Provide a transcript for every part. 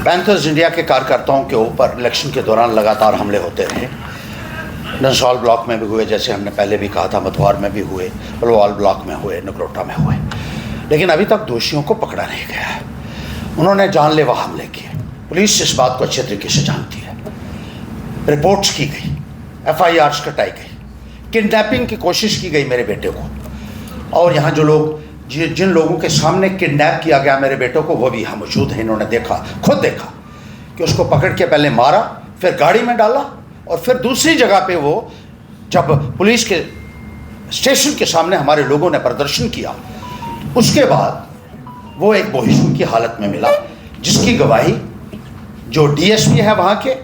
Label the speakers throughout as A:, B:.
A: Panthers India के कार्यकर्ताओं के ऊपर इलेक्शन के दौरान लगातार हमले होते रहे। नंसवाल ब्लॉक में भी हुए, जैसे हमने पहले भी कहा था, मथुआर में भी हुए, बलवाल ब्लॉक में हुए, नगरोटा में हुए, लेकिन अभी तक दोषियों को पकड़ा नहीं गया है। उन्होंने जानलेवा हमले किए। पुलिस इस बात को अच्छे तरीके से जानती है। रिपोर्ट्स की गई, FIRs कटाई गई, किडनैपिंग की कोशिश की गई मेरे बेटे को, और यहाँ जो लोग जिन लोगों के सामने किडनैप किया गया मेरे बेटे को, वो भी यहाँ मौजूद है। इन्होंने देखा, खुद देखा कि उसको पकड़ के पहले मारा, फिर गाड़ी में डाला, और फिर दूसरी जगह पे वो जब पुलिस के स्टेशन के सामने हमारे लोगों ने प्रदर्शन किया, उसके बाद वो एक बेहोश की हालत में मिला, जिसकी गवाही जो DSP है वहाँ के,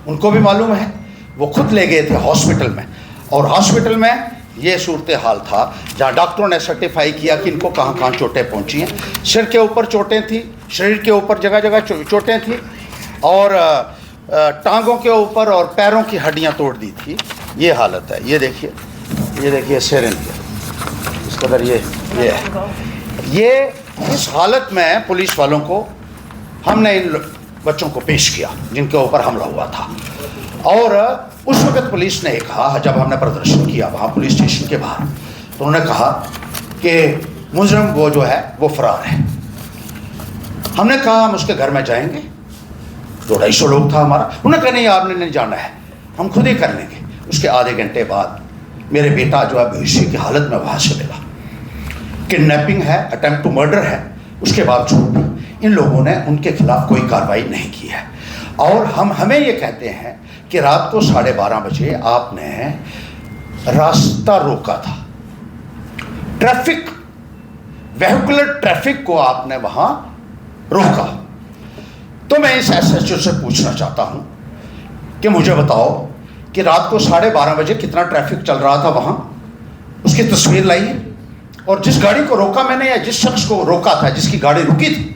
A: उनको भी मालूम है। वो खुद ले गए थे हॉस्पिटल में, और हॉस्पिटल में ये सूरत हाल था जहाँ डॉक्टरों ने सर्टिफाई किया कि इनको कहाँ कहाँ चोटें पहुँची हैं। सिर के ऊपर चोटें थी, शरीर के ऊपर जगह जगह चोटें थी, और टांगों के ऊपर और पैरों की हड्डियाँ तोड़ दी थी। ये हालत है, ये देखिए सिर इनके इस कदर ये है। ये इस हालत में पुलिस वालों को हमने इन बच्चों को पेश किया जिनके ऊपर हमला हुआ था। और उस वक्त पुलिस ने कहा, जब हमने प्रदर्शन किया वहाँ पुलिस स्टेशन के बाहर, तो उन्होंने कहा कि मुजरिम वो जो है वो फरार है। हमने कहा हम उसके घर में जाएंगे, 200-250 लोग था हमारा। उन्होंने कहा नहीं, आपने नहीं जाना है, हम खुद ही कर लेंगे। उसके आधे घंटे बाद मेरे बेटा जो है बेहोशी की हालत में वहाँ से मिला। किडनैपिंग है, अटेम्प्ट टू मर्डर है, उसके बावजूद भी इन लोगों ने उनके खिलाफ कोई कार्रवाई नहीं की है। और हमें ये कहते हैं कि रात को 12:30 बजे आपने रास्ता रोका था, ट्रैफिक, वेहिकुलर ट्रैफिक को आपने वहां रोका। तो मैं इस SHO से पूछना चाहता हूं कि मुझे बताओ कि रात को 12:30 बजे कितना ट्रैफिक चल रहा था वहां, उसकी तस्वीर लाइए। और जिस गाड़ी को रोका मैंने, या जिस शख्स को रोका था, जिसकी गाड़ी रुकी थी,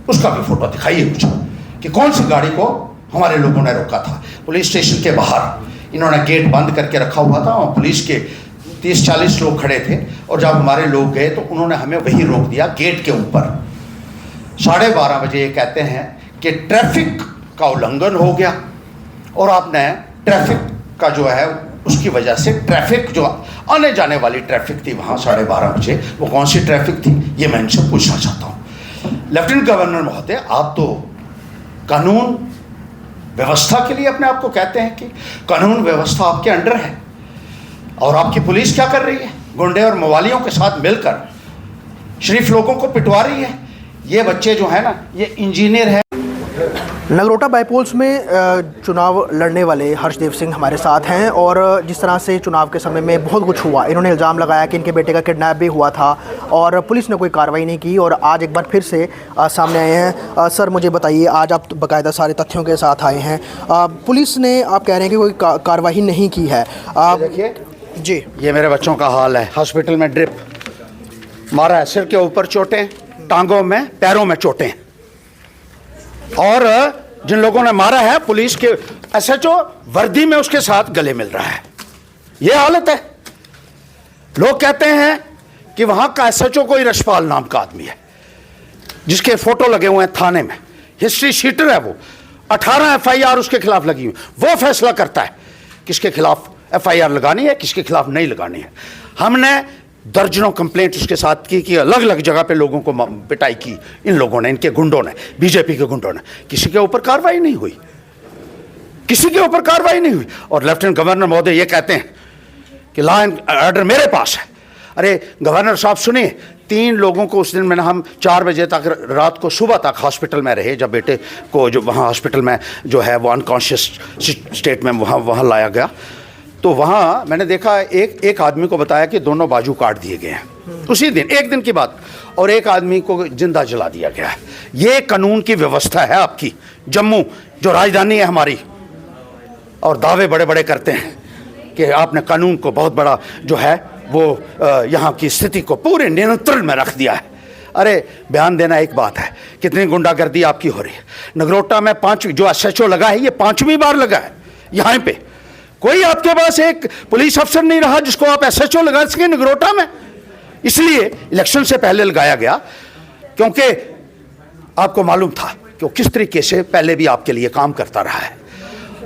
A: उसका भी फोटो दिखाइए मुझे कि कौन सी गाड़ी को हमारे लोगों ने रोका था। पुलिस स्टेशन के बाहर इन्होंने गेट बंद करके रखा हुआ था, और पुलिस के 30-40 लोग खड़े थे, और जब हमारे लोग गए तो उन्होंने हमें वही रोक दिया गेट के ऊपर। 12:30 बजे ये कहते हैं कि ट्रैफिक का उल्लंघन हो गया, और आपने ट्रैफिक का जो है उसकी वजह से ट्रैफिक जो आने जाने वाली ट्रैफिक थी वहाँ 12:30 बजे, वो कौन सी ट्रैफिक थी, ये मैं इनसे पूछना चाहता हूँ। लेफ्टिनेंट गवर्नर महोदय, आप तो कानून व्यवस्था के लिए अपने आप को कहते हैं कि कानून व्यवस्था आपके अंडर है, और आपकी पुलिस क्या कर रही है? गुंडे और मवालियों के साथ मिलकर शरीफ लोगों को पिटवा रही है। ये बच्चे जो है ना, ये इंजीनियर है।
B: नगरोटा बाईपोल्स में चुनाव लड़ने वाले हर्षदेव सिंह हमारे साथ हैं, और जिस तरह से चुनाव के समय में बहुत कुछ हुआ, इन्होंने इल्ज़ाम लगाया कि इनके बेटे का किडनैप भी हुआ था और पुलिस ने कोई कार्रवाई नहीं की, और आज एक बार फिर से सामने आए हैं। सर मुझे बताइए, आज आप बाकायदा सारे तथ्यों के साथ आए हैं, पुलिस ने, आप कह रहे हैं कि कोई कार्रवाई नहीं की है।
A: देखिए
B: जी,
A: ये मेरे बच्चों का हाल है। हॉस्पिटल में ड्रिप मारा है, सिर के ऊपर चोटें, टांगों में, पैरों में चोटें, और जिन लोगों ने मारा है पुलिस के SHO वर्दी में उसके साथ गले मिल रहा है। यह हालत है। लोग कहते हैं कि वहां का SHO कोई रशपाल नाम का आदमी है, जिसके फोटो लगे हुए हैं थाने में, हिस्ट्री शीटर है वो, 18 FIR उसके खिलाफ लगी हुई। वो फैसला करता है किसके खिलाफ FIR लगानी है, किसके खिलाफ नहीं लगानी है। हमने दर्जनों कंप्लेंट उसके साथ की कि अलग अलग जगह पे लोगों को पिटाई की इन लोगों ने, इनके गुंडों ने, BJP के गुंडों ने। किसी के ऊपर कार्रवाई नहीं हुई, किसी के ऊपर कार्रवाई नहीं हुई। और लेफ्टिनेंट गवर्नर महोदय ये कहते हैं कि लॉ एंड ऑर्डर मेरे पास है। अरे गवर्नर साहब सुनिए, 3 लोगों को उस दिन मैंने, हम 4 बजे तक, रात को सुबह तक हॉस्पिटल में रहे, जब बेटे को जो वहाँ हॉस्पिटल में जो है वो अनकॉन्शियस स्टेट में वहाँ लाया गया, तो वहाँ मैंने देखा एक आदमी को बताया कि दोनों बाजू काट दिए गए हैं उसी दिन, एक दिन की बात, और एक आदमी को जिंदा जला दिया गया है। ये कानून की व्यवस्था है आपकी। जम्मू जो राजधानी है हमारी, और दावे बड़े बड़े करते हैं कि आपने कानून को बहुत बड़ा जो है वो यहाँ की स्थिति को पूरे नियंत्रण में रख दिया है। अरे बयान देना एक बात है, कितनी गुंडागर्दी आपकी हो रही है। नगरोटा में 5 जो SHO लगा है, ये 5वीं बार लगा है यहाँ पे। कोई आपके पास एक पुलिस अफसर नहीं रहा जिसको आप SHO लगा सके नगरोटा में। इसलिए इलेक्शन से पहले लगाया गया, क्योंकि आपको मालूम था कि वो किस तरीके से पहले भी आपके लिए काम करता रहा है।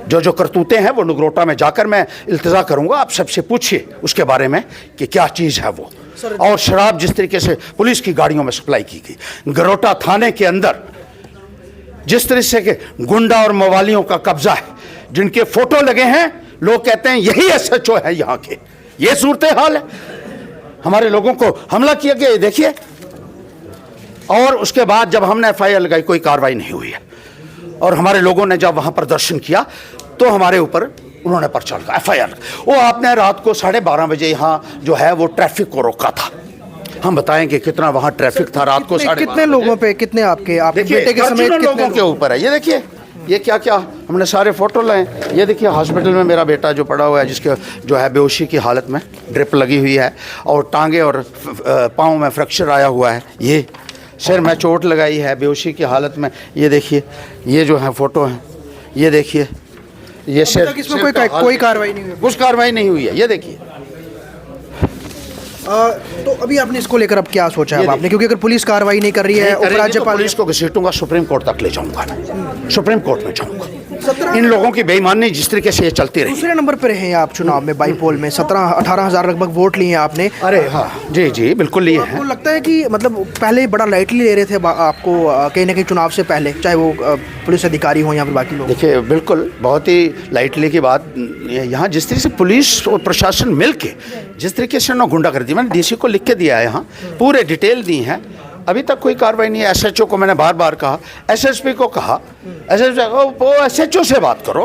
A: जो करतूतें हैं वो नगरोटा में जाकर मैं इल्तिजा करूंगा, आप सबसे पूछिए उसके बारे में कि क्या चीज़ है वो। और शराब जिस तरीके से पुलिस की गाड़ियों में सप्लाई की गई, नगरोटा थाने के अंदर जिस तरह से के गुंडा और मवालियों का कब्जा है, जिनके फोटो लगे हैं, लोग कहते हैं यही SHO है यहाँ के, ये सूरत हाल है। हमारे लोगों को हमला किया गया, ये देखिए। और उसके बाद जब हमने FIR लगाई, कोई कार्रवाई नहीं हुई है। और हमारे लोगों ने जब वहां प्रदर्शन किया तो हमारे ऊपर उन्होंने पर्चा लगा, FIR। वो आपने रात को 12:30 बजे यहाँ जो है वो ट्रैफिक को रोका था। हम बताएंगे कितना वहां ट्रैफिक था रात को।
B: कितने लोगों पे, कितने आपके बेटे के समेत कितने
A: लोगों के ऊपर है। ये देखिए, ये क्या क्या हमने सारे फोटो लाए। ये देखिए हॉस्पिटल में मेरा बेटा जो पड़ा हुआ है, जिसके जो है बेहोशी की हालत में ड्रिप लगी हुई है, और टांगे और पाँव में फ्रैक्चर आया हुआ है। ये सिर में चोट लगाई है, बेहोशी की हालत में। ये देखिए, ये जो है फोटो है, ये देखिए, ये सिर।
B: इसमें कोई कार्रवाई नहीं हुई,
A: कुछ कार्रवाई नहीं हुई है। ये देखिए।
B: तो अभी आपने इसको लेकर अब क्या सोचा है आपने, क्योंकि अगर पुलिस कार्रवाई नहीं कर रही है, उपराज्यपाल
A: पुलिस को घसीटूंगा, सुप्रीम कोर्ट तक ले जाऊंगा, सुप्रीम कोर्ट में जाऊंगा। इन लोगों की बेईमानी जिस तरीके से ये चलती रही।
B: दूसरे नंबर पर हैं आप चुनाव में, बाईपोल में 17-18 हज़ार लगभग वोट लिए हैं आपने।
A: अरे हाँ, जी जी बिल्कुल लिए हैं।
B: आपको लगता है कि मतलब पहले बड़ा लाइटली ले रहे थे आपको कहीं ना कहीं चुनाव से पहले, चाहे वो पुलिस अधिकारी हो या फिर बाकी लोग?
A: देखिए, बिल्कुल बहुत ही लाइटली की बात। यहाँ जिस तरीके से पुलिस और प्रशासन मिल के जिस तरीके से ना गुंडा कर दी, मैंने DC को लिख के दिया है, यहाँ पूरे डिटेल दी हैं। अभी तक कोई कार्रवाई नहीं है। SHO को मैंने बार बार कहा, SSP को कहा, वो SHO से बात करो,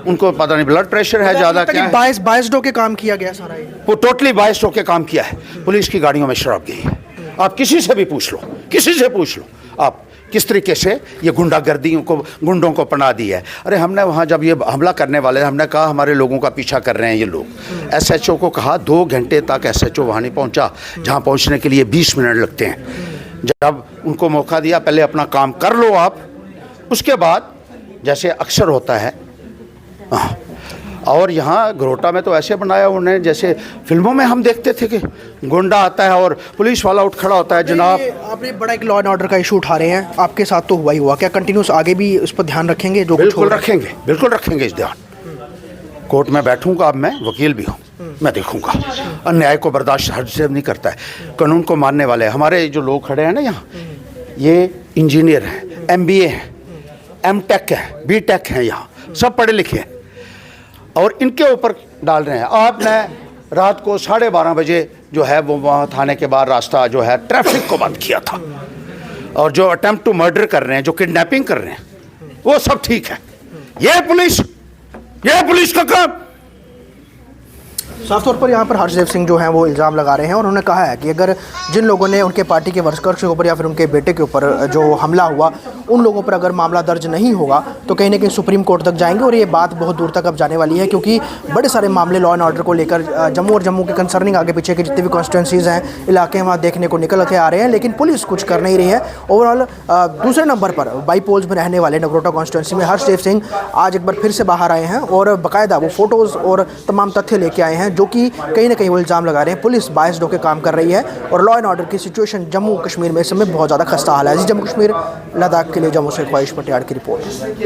A: उनको पता नहीं ब्लड प्रेशर है ज़्यादा क्या है।
B: बाइस्ड होके काम किया गया सारा,
A: वो टोटली बाइस्ड होके काम किया है। पुलिस की गाड़ियों में शराब गई है। आप किसी से भी पूछ लो, किसी से पूछ लो आप, किस तरीके से ये गुंडों को पनाह दी है। अरे हमने वहाँ जब ये हमला करने वाले, हमने कहा हमारे लोगों का पीछा कर रहे हैं ये लोग। SHO को कहा 2 घंटे तक SHO वहाँ नहीं पहुँचा, जहाँ पहुँचने के लिए 20 मिनट लगते हैं। जब उनको मौका दिया, पहले अपना काम कर लो आप, उसके बाद जैसे अक्सर होता है। और यहाँ घरोटा में तो ऐसे बनाया उन्होंने जैसे फिल्मों में हम देखते थे कि गुंडा आता है और पुलिस वाला उठ खड़ा होता है। जनाब,
B: आपने बड़ा एक लॉ एंड ऑर्डर का इशू उठा रहे हैं, आपके साथ तो हुआ ही हुआ, क्या कंटिन्यूस आगे भी उस पर ध्यान रखेंगे? जो
A: बिल्कुल रखेंगे, बिल्कुल रखेंगे इस ध्यान। कोर्ट में बैठूंगा, अब मैं वकील भी हूँ, मैं देखूंगा। अन्याय को बर्दाश्त हर से नहीं करता है, कानून को मानने वाले हमारे जो लोग खड़े हैं ना यहाँ, ये इंजीनियर हैं, MBA हैं, MTech हैं, BTech हैं, यहाँ सब पढ़े लिखे हैं, और इनके ऊपर डाल रहे हैं। आपने रात को 12:30 बजे जो है वो वहाँ थाने के बाहर रास्ता जो है ट्रैफिक को बंद किया था, और जो अटेम्प्ट टू मर्डर कर रहे हैं, जो किडनैपिंग कर रहे हैं, वो सब ठीक है। ये पुलिस का काम।
B: साफ तौर पर यहाँ पर हर्षदेव सिंह जो हैं वो इल्ज़ाम लगा रहे हैं, और उन्होंने कहा है कि अगर जिन लोगों ने उनके पार्टी के वर्कर्स के ऊपर या फिर उनके बेटे के ऊपर जो हमला हुआ, उन लोगों पर अगर मामला दर्ज नहीं होगा तो कहीं ना कहीं सुप्रीम कोर्ट तक जाएंगे। और ये बात बहुत दूर तक अब जाने वाली है, क्योंकि बड़े सारे मामले लॉ एंड ऑर्डर को लेकर जम्मू और जम्मू के कंसर्निंग आगे पीछे के जितने भी कॉन्स्टिट्यूंसीज़ हैं, इलाके वहाँ देखने को निकल के आ रहे हैं, लेकिन पुलिस कुछ कर नहीं रही है। ओवरऑल दूसरे नंबर पर बाईपोल्स में रहने वाले नगरोटा कॉन्स्टिट्यूंसी में हर्षदेव सिंह आज एक बार फिर से बाहर आए हैं, और बाकायदा वो फ़ोटोज़ और तमाम तथ्य लेके आए हैं, जो कि कहीं ना कहीं वो इल्ज़ाम लगा रहे हैं पुलिस बायस्ड होकर काम कर रही है, और लॉ एंड ऑर्डर की सिचुएशन जम्मू कश्मीर में इस समय बहुत ज़्यादा खस्ता हाल है। जम्मू कश्मीर लद्दाख के लिए जम्मू से ख्वाहिश पटियाड़ की रिपोर्ट।